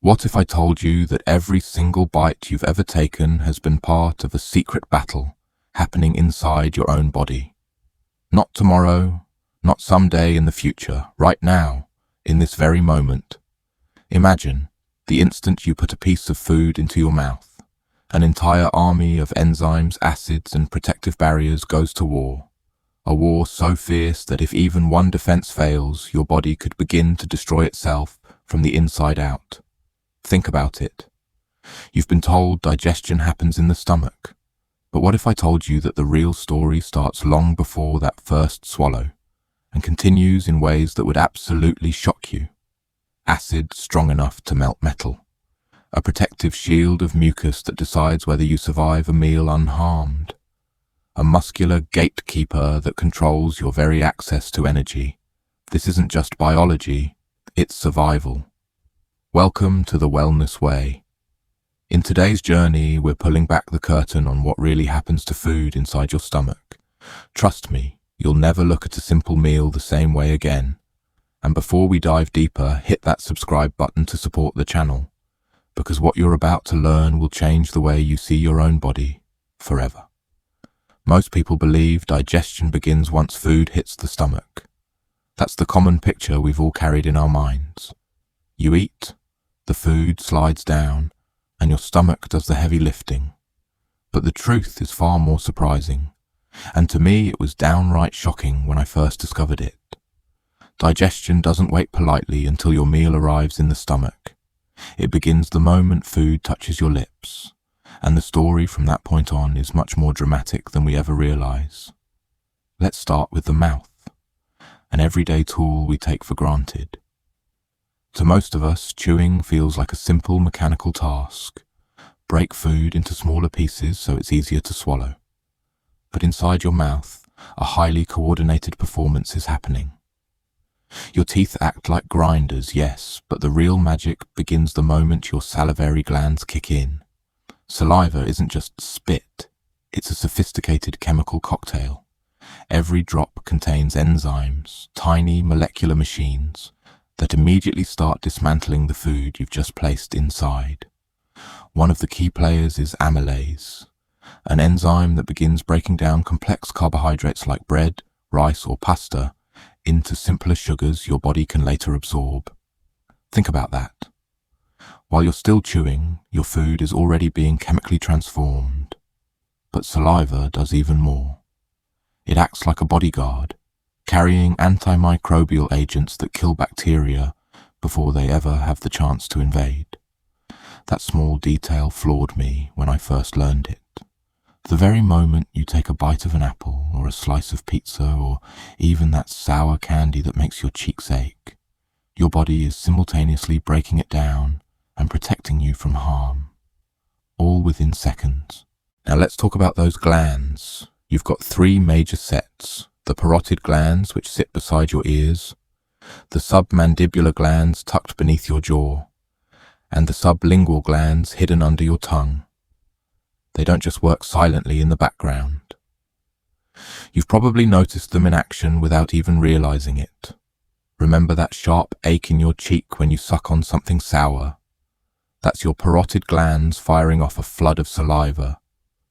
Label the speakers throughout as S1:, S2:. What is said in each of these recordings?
S1: What if I told you that every single bite you've ever taken has been part of a secret battle happening inside your own body? Not tomorrow, not someday in the future, right now, in this very moment. Imagine the instant you put a piece of food into your mouth. An entire army of enzymes, acids, and protective barriers goes to war. A war so fierce that if even one defense fails, your body could begin to destroy itself from the inside out. Think about it. You've been told digestion happens in the stomach. But what if I told you that the real story starts long before that first swallow and continues in ways that would absolutely shock you? Acid strong enough to melt metal. A protective shield of mucus that decides whether you survive a meal unharmed. A muscular gatekeeper that controls your very access to energy. This isn't just biology, it's survival. Welcome to the Wellness Way. In today's journey, we're pulling back the curtain on what really happens to food inside your stomach. Trust me, you'll never look at a simple meal the same way again. And before we dive deeper, hit that subscribe button to support the channel, because what you're about to learn will change the way you see your own body forever. Most people believe digestion begins once food hits the stomach. That's the common picture we've all carried in our minds. You eat, the food slides down, and your stomach does the heavy lifting. But the truth is far more surprising, and to me it was downright shocking when I first discovered it. Digestion doesn't wait politely until your meal arrives in the stomach. It begins the moment food touches your lips, and the story from that point on is much more dramatic than we ever realize. Let's start with the mouth, an everyday tool we take for granted. To most of us, chewing feels like a simple mechanical task. Break food into smaller pieces so it's easier to swallow. But inside your mouth, a highly coordinated performance is happening. Your teeth act like grinders, yes, but the real magic begins the moment your salivary glands kick in. Saliva isn't just spit, it's a sophisticated chemical cocktail. Every drop contains enzymes, tiny molecular machines, that immediately start dismantling the food you've just placed inside. One of the key players is amylase, an enzyme that begins breaking down complex carbohydrates like bread, rice, or pasta into simpler sugars your body can later absorb. Think about that. While you're still chewing, your food is already being chemically transformed. But saliva does even more. It acts like a bodyguard, carrying antimicrobial agents that kill bacteria before they ever have the chance to invade. That small detail floored me when I first learned it. The very moment you take a bite of an apple or a slice of pizza or even that sour candy that makes your cheeks ache, your body is simultaneously breaking it down and protecting you from harm, all within seconds. Now let's talk about those glands. You've got three major sets: the parotid glands, which sit beside your ears, the submandibular glands tucked beneath your jaw, and the sublingual glands hidden under your tongue. They don't just work silently in the background. You've probably noticed them in action without even realizing it. Remember that sharp ache in your cheek when you suck on something sour? That's your parotid glands firing off a flood of saliva,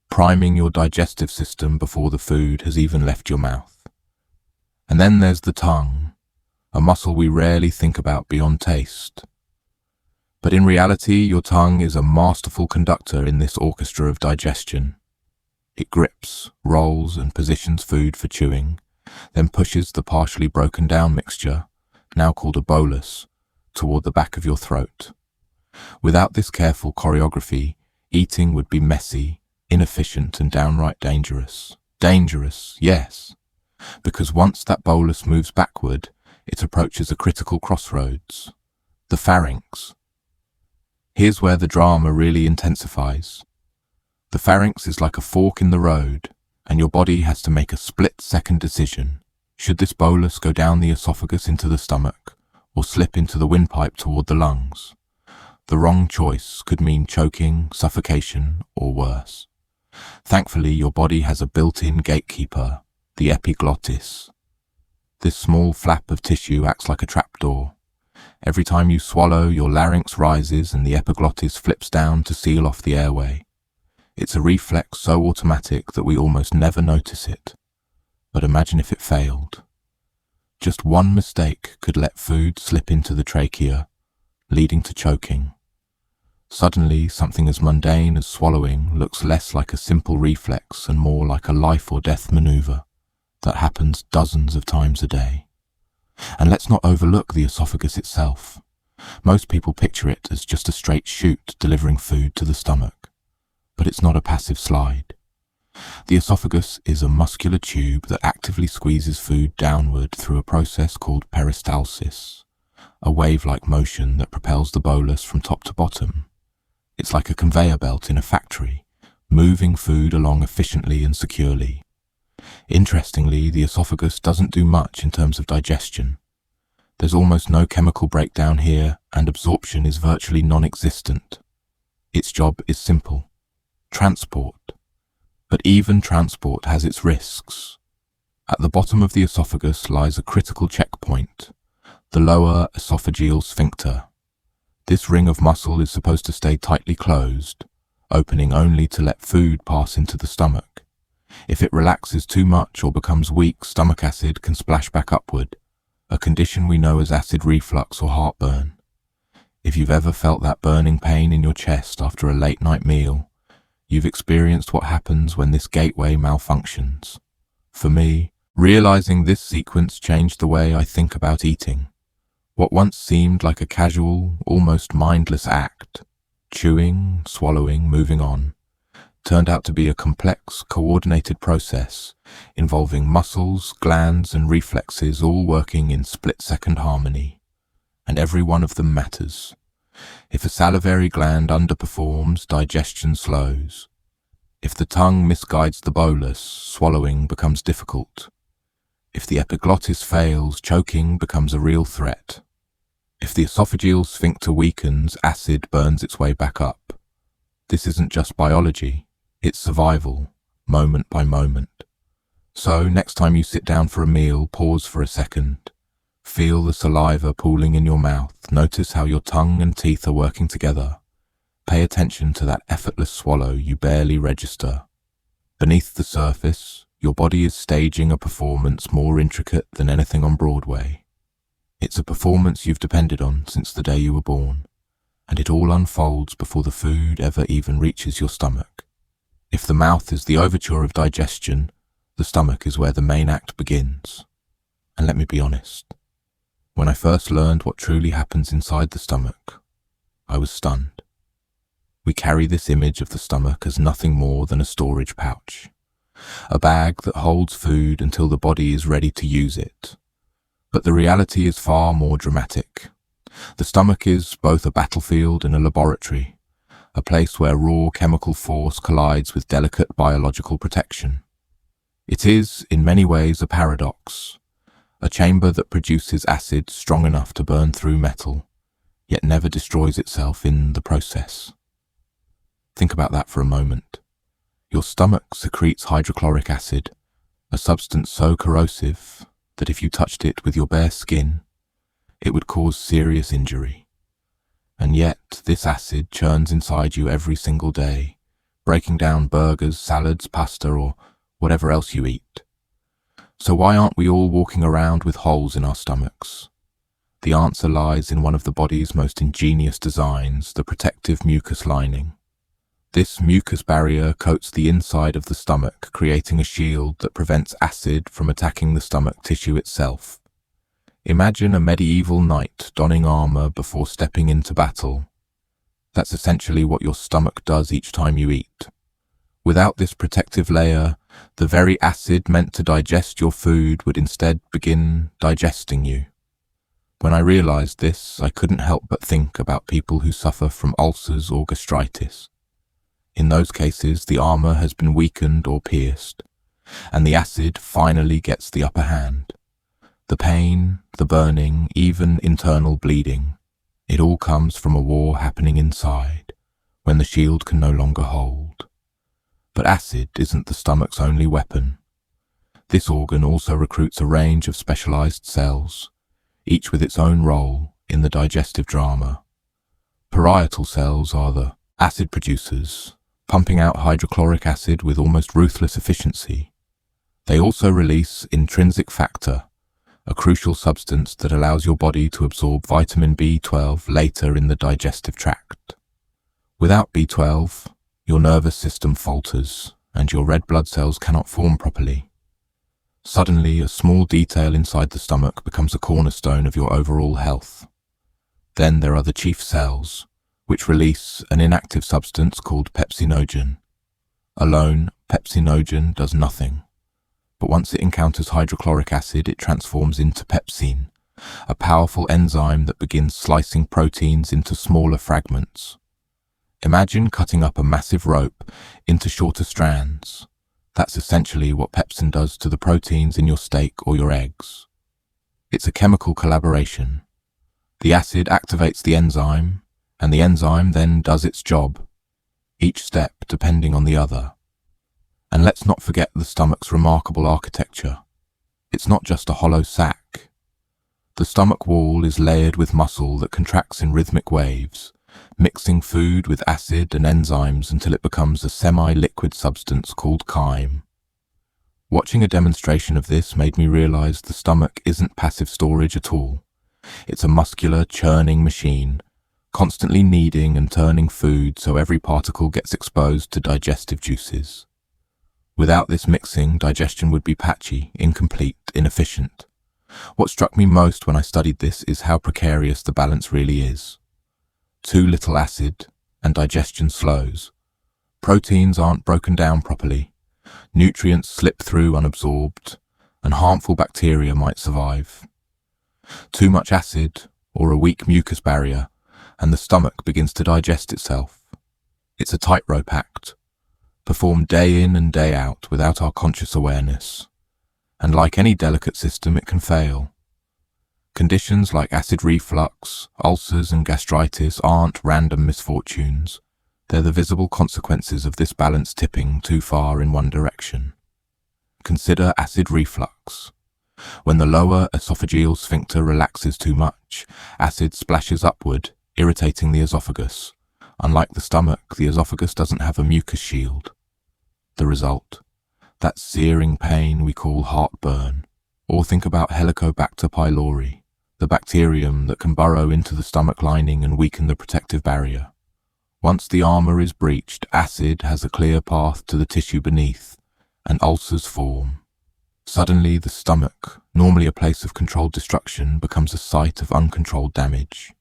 S1: priming your digestive system before the food has even left your mouth. And then there's the tongue, a muscle we rarely think about beyond taste. But in reality, your tongue is a masterful conductor in this orchestra of digestion. It grips, rolls, and positions food for chewing, then pushes the partially broken down mixture, now called a bolus, toward the back of your throat. Without this careful choreography, eating would be messy, inefficient, and downright dangerous. Dangerous, yes, because once that bolus moves backward, it approaches a critical crossroads, the pharynx. Here's where the drama really intensifies. The pharynx is like a fork in the road, and your body has to make a split-second decision. Should this bolus go down the esophagus into the stomach, or slip into the windpipe toward the lungs? The wrong choice could mean choking, suffocation, or worse. Thankfully, your body has a built-in gatekeeper, the epiglottis. This small flap of tissue acts like a trapdoor. Every time you swallow, your larynx rises and the epiglottis flips down to seal off the airway. It's a reflex so automatic that we almost never notice it. But imagine if it failed. Just one mistake could let food slip into the trachea, leading to choking. Suddenly, something as mundane as swallowing looks less like a simple reflex and more like a life or death maneuver that happens dozens of times a day. And let's not overlook the esophagus itself. Most people picture it as just a straight chute delivering food to the stomach. But it's not a passive slide. The esophagus is a muscular tube that actively squeezes food downward through a process called peristalsis, a wave-like motion that propels the bolus from top to bottom. It's like a conveyor belt in a factory, moving food along efficiently and securely. Interestingly, the esophagus doesn't do much in terms of digestion. There's almost no chemical breakdown here, and absorption is virtually non-existent. Its job is simple: transport. But even transport has its risks. At the bottom of the esophagus lies a critical checkpoint, the lower esophageal sphincter. This ring of muscle is supposed to stay tightly closed, opening only to let food pass into the stomach. If it relaxes too much or becomes weak, stomach acid can splash back upward, a condition we know as acid reflux or heartburn. If you've ever felt that burning pain in your chest after a late-night meal, you've experienced what happens when this gateway malfunctions. For me, realizing this sequence changed the way I think about eating. What once seemed like a casual, almost mindless act, chewing, swallowing, moving on, turned out to be a complex, coordinated process involving muscles, glands, and reflexes all working in split-second harmony. And every one of them matters. If a salivary gland underperforms, digestion slows. If the tongue misguides the bolus, swallowing becomes difficult. If the epiglottis fails, choking becomes a real threat. If the esophageal sphincter weakens, acid burns its way back up. This isn't just biology, it's survival, moment by moment. So, next time you sit down for a meal, pause for a second. Feel the saliva pooling in your mouth. Notice how your tongue and teeth are working together. Pay attention to that effortless swallow you barely register. Beneath the surface, your body is staging a performance more intricate than anything on Broadway. It's a performance you've depended on since the day you were born, and it all unfolds before the food ever even reaches your stomach. If the mouth is the overture of digestion, the stomach is where the main act begins. And let me be honest. When I first learned what truly happens inside the stomach, I was stunned. We carry this image of the stomach as nothing more than a storage pouch, a bag that holds food until the body is ready to use it. But the reality is far more dramatic. The stomach is both a battlefield and a laboratory, a place where raw chemical force collides with delicate biological protection. It is, in many ways, a paradox. A chamber that produces acid strong enough to burn through metal, yet never destroys itself in the process. Think about that for a moment. Your stomach secretes hydrochloric acid, a substance so corrosive that if you touched it with your bare skin, it would cause serious injury. And yet, this acid churns inside you every single day, breaking down burgers, salads, pasta, or whatever else you eat. So why aren't we all walking around with holes in our stomachs? The answer lies in one of the body's most ingenious designs, the protective mucus lining. This mucus barrier coats the inside of the stomach, creating a shield that prevents acid from attacking the stomach tissue itself. Imagine a medieval knight donning armor before stepping into battle. That's essentially what your stomach does each time you eat. Without this protective layer, the very acid meant to digest your food would instead begin digesting you. When I realized this, I couldn't help but think about people who suffer from ulcers or gastritis. In those cases, the armor has been weakened or pierced, and the acid finally gets the upper hand. The pain, the burning, even internal bleeding, it all comes from a war happening inside, when the shield can no longer hold. But acid isn't the stomach's only weapon. This organ also recruits a range of specialized cells, each with its own role, in the digestive drama. Parietal cells are the acid producers, pumping out hydrochloric acid with almost ruthless efficiency. They also release intrinsic factor, a crucial substance that allows your body to absorb vitamin B12 later in the digestive tract. Without B12, your nervous system falters and your red blood cells cannot form properly. Suddenly, a small detail inside the stomach becomes a cornerstone of your overall health. Then there are the chief cells, which release an inactive substance called pepsinogen. Alone, pepsinogen does nothing. But once it encounters hydrochloric acid, it transforms into pepsine, a powerful enzyme that begins slicing proteins into smaller fragments. Imagine cutting up a massive rope into shorter strands. That's essentially what pepsin does to the proteins in your steak or your eggs. It's a chemical collaboration. The acid activates the enzyme, and the enzyme then does its job, each step depending on the other. And let's not forget the stomach's remarkable architecture. It's not just a hollow sac. The stomach wall is layered with muscle that contracts in rhythmic waves, mixing food with acid and enzymes until it becomes a semi-liquid substance called chyme. Watching a demonstration of this made me realize the stomach isn't passive storage at all. It's a muscular, churning machine, constantly kneading and turning food so every particle gets exposed to digestive juices. Without this mixing, digestion would be patchy, incomplete, inefficient. What struck me most when I studied this is how precarious the balance really is. Too little acid, and digestion slows. Proteins aren't broken down properly. Nutrients slip through unabsorbed, and harmful bacteria might survive. Too much acid, or a weak mucus barrier, and the stomach begins to digest itself. It's a tightrope act, performed day in and day out without our conscious awareness. And like any delicate system, it can fail. Conditions like acid reflux, ulcers and gastritis aren't random misfortunes. They're the visible consequences of this balance tipping too far in one direction. Consider acid reflux. When the lower esophageal sphincter relaxes too much, acid splashes upward, irritating the esophagus. Unlike the stomach, the esophagus doesn't have a mucus shield. The result? That searing pain we call heartburn. Or think about Helicobacter pylori, the bacterium that can burrow into the stomach lining and weaken the protective barrier. Once the armor is breached, acid has a clear path to the tissue beneath, and ulcers form. Suddenly, the stomach, normally a place of controlled destruction, becomes a site of uncontrolled damage.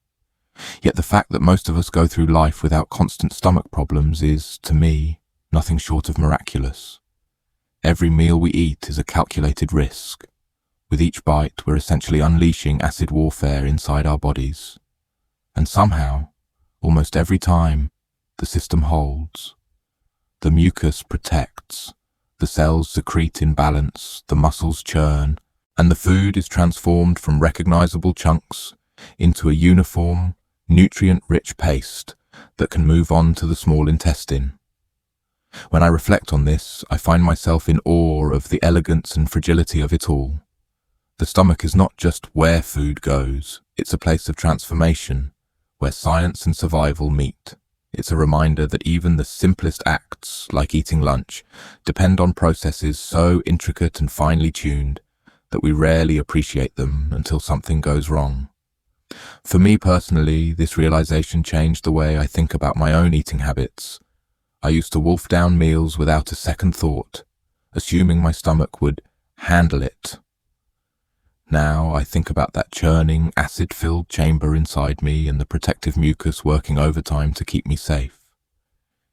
S1: Yet the fact that most of us go through life without constant stomach problems is, to me, nothing short of miraculous. Every meal we eat is a calculated risk. With each bite, we're essentially unleashing acid warfare inside our bodies. And somehow, almost every time, the system holds. The mucus protects, the cells secrete in balance, the muscles churn, and the food is transformed from recognizable chunks into a uniform, nutrient-rich paste that can move on to the small intestine. When I reflect on this, I find myself in awe of the elegance and fragility of it all. The stomach is not just where food goes, it's a place of transformation, where science and survival meet. It's a reminder that even the simplest acts, like eating lunch, depend on processes so intricate and finely tuned that we rarely appreciate them until something goes wrong. For me personally, this realization changed the way I think about my own eating habits. I used to wolf down meals without a second thought, assuming my stomach would handle it. Now I think about that churning, acid-filled chamber inside me and the protective mucus working overtime to keep me safe.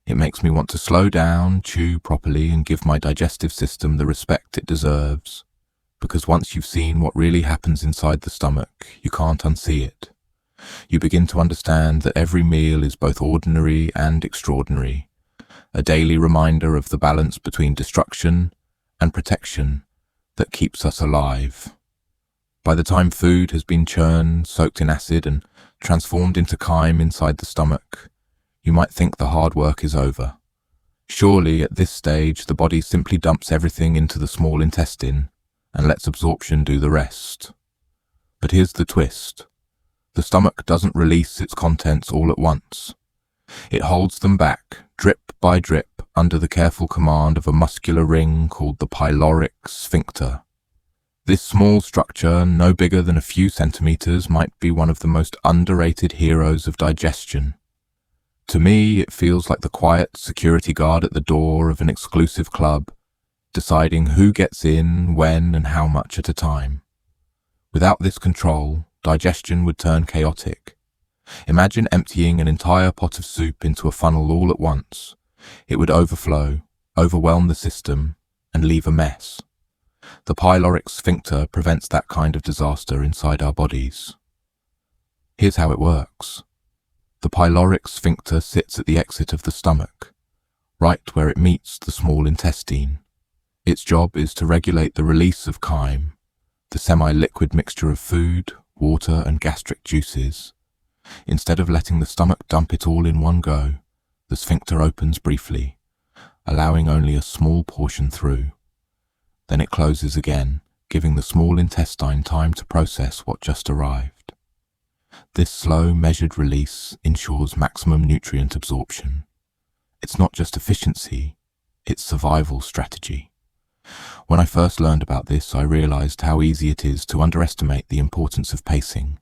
S1: It makes me want to slow down, chew properly, and give my digestive system the respect it deserves. Because once you've seen what really happens inside the stomach, you can't unsee it. You begin to understand that every meal is both ordinary and extraordinary, a daily reminder of the balance between destruction and protection that keeps us alive. By the time food has been churned, soaked in acid, and transformed into chyme inside the stomach, you might think the hard work is over. Surely, at this stage, the body simply dumps everything into the small intestine and lets absorption do the rest. But here's the twist. The stomach doesn't release its contents all at once. It holds them back, drip by drip, under the careful command of a muscular ring called the pyloric sphincter. This small structure, no bigger than a few centimeters, might be one of the most underrated heroes of digestion. To me, it feels like the quiet security guard at the door of an exclusive club, deciding who gets in, when, and how much at a time. Without this control, digestion would turn chaotic. Imagine emptying an entire pot of soup into a funnel all at once. It would overflow, overwhelm the system, and leave a mess. The pyloric sphincter prevents that kind of disaster inside our bodies. Here's how it works. The pyloric sphincter sits at the exit of the stomach, right where it meets the small intestine. Its job is to regulate the release of chyme, the semi-liquid mixture of food, water, and gastric juices. Instead of letting the stomach dump it all in one go, the sphincter opens briefly, allowing only a small portion through. Then it closes again, giving the small intestine time to process what just arrived. This slow, measured release ensures maximum nutrient absorption. It's not just efficiency, it's survival strategy. When I first learned about this, I realized how easy it is to underestimate the importance of pacing.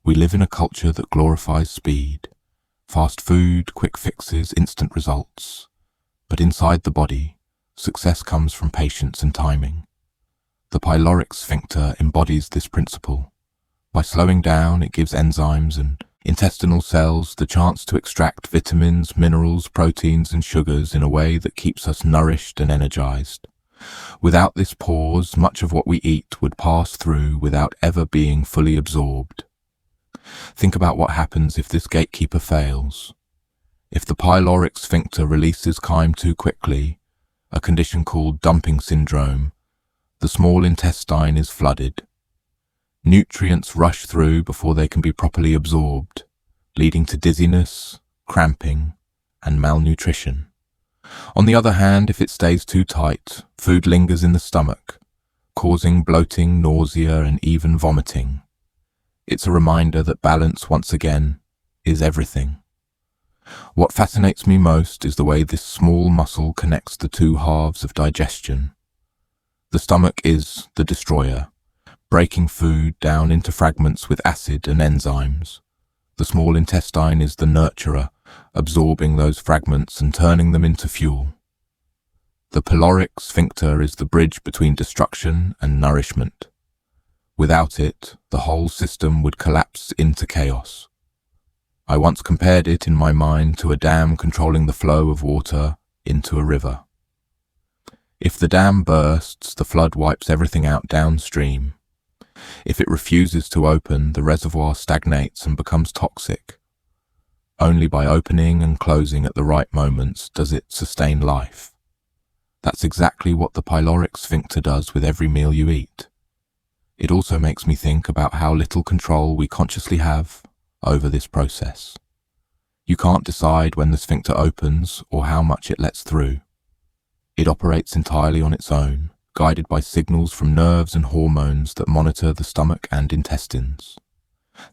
S1: We live in a culture that glorifies speed. Fast food, quick fixes, instant results. But inside the body, success comes from patience and timing. The pyloric sphincter embodies this principle. By slowing down, it gives enzymes and intestinal cells the chance to extract vitamins, minerals, proteins, and sugars in a way that keeps us nourished and energized. Without this pause, much of what we eat would pass through without ever being fully absorbed. Think about what happens if this gatekeeper fails. If the pyloric sphincter releases chyme too quickly, a condition called dumping syndrome, the small intestine is flooded. Nutrients rush through before they can be properly absorbed, leading to dizziness, cramping, and malnutrition. On the other hand, if it stays too tight, food lingers in the stomach, causing bloating, nausea, and even vomiting. It's a reminder that balance, once again, is everything. What fascinates me most is the way this small muscle connects the two halves of digestion. The stomach is the destroyer, breaking food down into fragments with acid and enzymes. The small intestine is the nurturer, absorbing those fragments and turning them into fuel. The pyloric sphincter is the bridge between destruction and nourishment. Without it, the whole system would collapse into chaos. I once compared it in my mind to a dam controlling the flow of water into a river. If the dam bursts, the flood wipes everything out downstream. If it refuses to open, the reservoir stagnates and becomes toxic. Only by opening and closing at the right moments does it sustain life. That's exactly what the pyloric sphincter does with every meal you eat. It also makes me think about how little control we consciously have over this process. You can't decide when the sphincter opens or how much it lets through. It operates entirely on its own, guided by signals from nerves and hormones that monitor the stomach and intestines.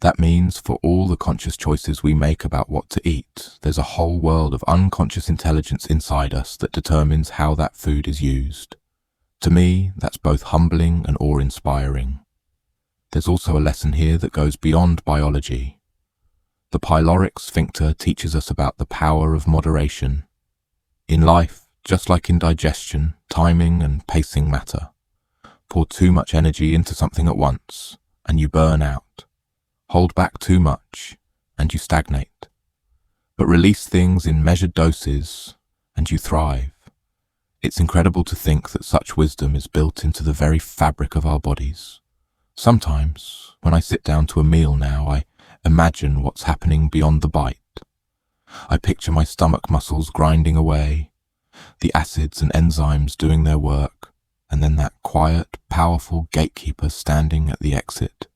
S1: That means for all the conscious choices we make about what to eat, there's a whole world of unconscious intelligence inside us that determines how that food is used. To me, that's both humbling and awe-inspiring. There's also a lesson here that goes beyond biology. The pyloric sphincter teaches us about the power of moderation. In life, just like in digestion, timing and pacing matter. Pour too much energy into something at once, and you burn out. Hold back too much, and you stagnate. But release things in measured doses, and you thrive. It's incredible to think that such wisdom is built into the very fabric of our bodies. Sometimes, when I sit down to a meal now, I imagine what's happening beyond the bite. I picture my stomach muscles grinding away, the acids and enzymes doing their work, and then that quiet, powerful gatekeeper standing at the exit,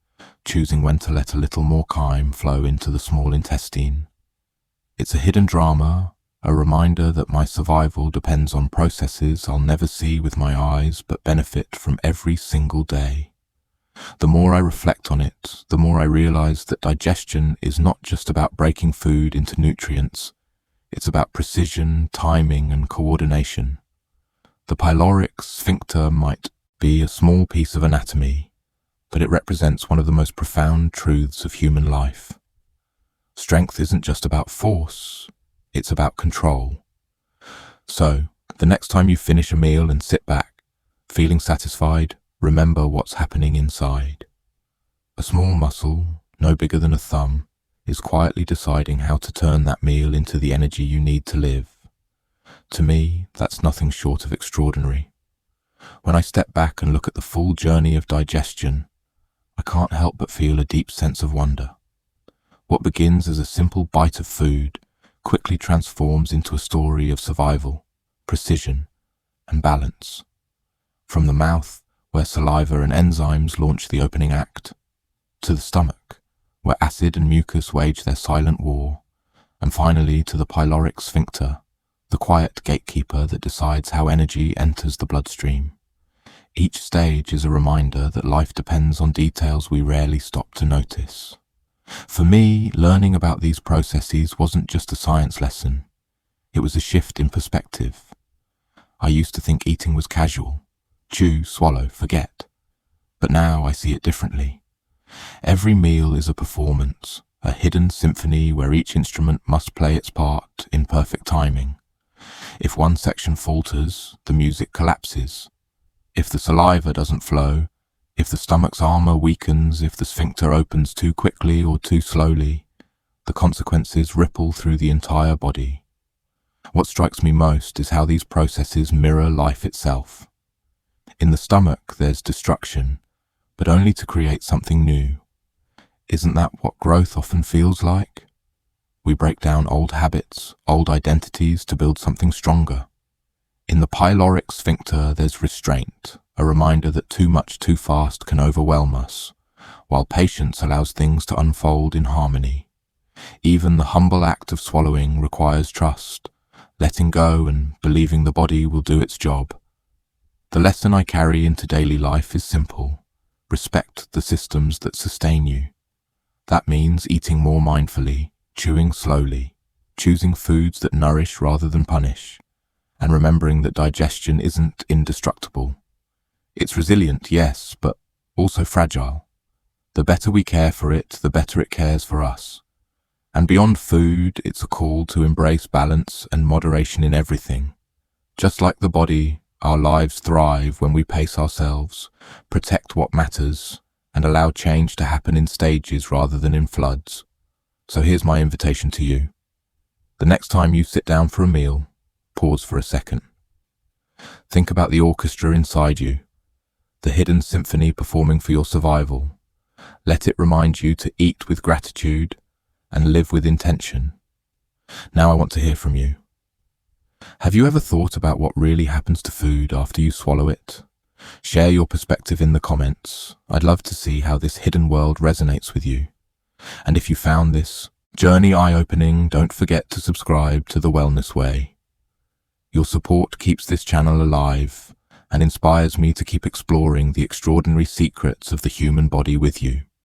S1: choosing when to let a little more chyme flow into the small intestine. It's a hidden drama, a reminder that my survival depends on processes I'll never see with my eyes but benefit from every single day. The more I reflect on it, the more I realize that digestion is not just about breaking food into nutrients. It's about precision, timing, and coordination. The pyloric sphincter might be a small piece of anatomy, but it represents one of the most profound truths of human life. Strength isn't just about force, it's about control. So, the next time you finish a meal and sit back, feeling satisfied, remember what's happening inside. A small muscle, no bigger than a thumb, is quietly deciding how to turn that meal into the energy you need to live. To me, that's nothing short of extraordinary. When I step back and look at the full journey of digestion, I can't help but feel a deep sense of wonder. What begins as a simple bite of food quickly transforms into a story of survival, precision, and balance. From the mouth, where saliva and enzymes launch the opening act, to the stomach, where acid and mucus wage their silent war, and finally to the pyloric sphincter, the quiet gatekeeper that decides how energy enters the bloodstream. Each stage is a reminder that life depends on details we rarely stop to notice. For me, learning about these processes wasn't just a science lesson. It was a shift in perspective. I used to think eating was casual. Chew, swallow, forget. But now I see it differently. Every meal is a performance, a hidden symphony where each instrument must play its part in perfect timing. If one section falters, the music collapses. If the saliva doesn't flow, if the stomach's armor weakens, if the sphincter opens too quickly or too slowly, the consequences ripple through the entire body. What strikes me most is how these processes mirror life itself. In the stomach, there's destruction, but only to create something new. Isn't that what growth often feels like? We break down old habits, old identities to build something stronger. In the pyloric sphincter, there's restraint, a reminder that too much too fast can overwhelm us, while patience allows things to unfold in harmony. Even the humble act of swallowing requires trust, letting go and believing the body will do its job. The lesson I carry into daily life is simple. Respect the systems that sustain you. That means eating more mindfully, chewing slowly, choosing foods that nourish rather than punish, and remembering that digestion isn't indestructible. It's resilient, yes, but also fragile. The better we care for it, the better it cares for us. And beyond food, it's a call to embrace balance and moderation in everything. Just like the body, our lives thrive when we pace ourselves, protect what matters, and allow change to happen in stages rather than in floods. So here's my invitation to you. The next time you sit down for a meal, pause for a second. Think about the orchestra inside you, the hidden symphony performing for your survival. Let it remind you to eat with gratitude and live with intention. Now I want to hear from you. Have you ever thought about what really happens to food after you swallow it? Share your perspective in the comments. I'd love to see how this hidden world resonates with you. And if you found this journey eye-opening, don't forget to subscribe to The Wellness Way. Your support keeps this channel alive and inspires me to keep exploring the extraordinary secrets of the human body with you.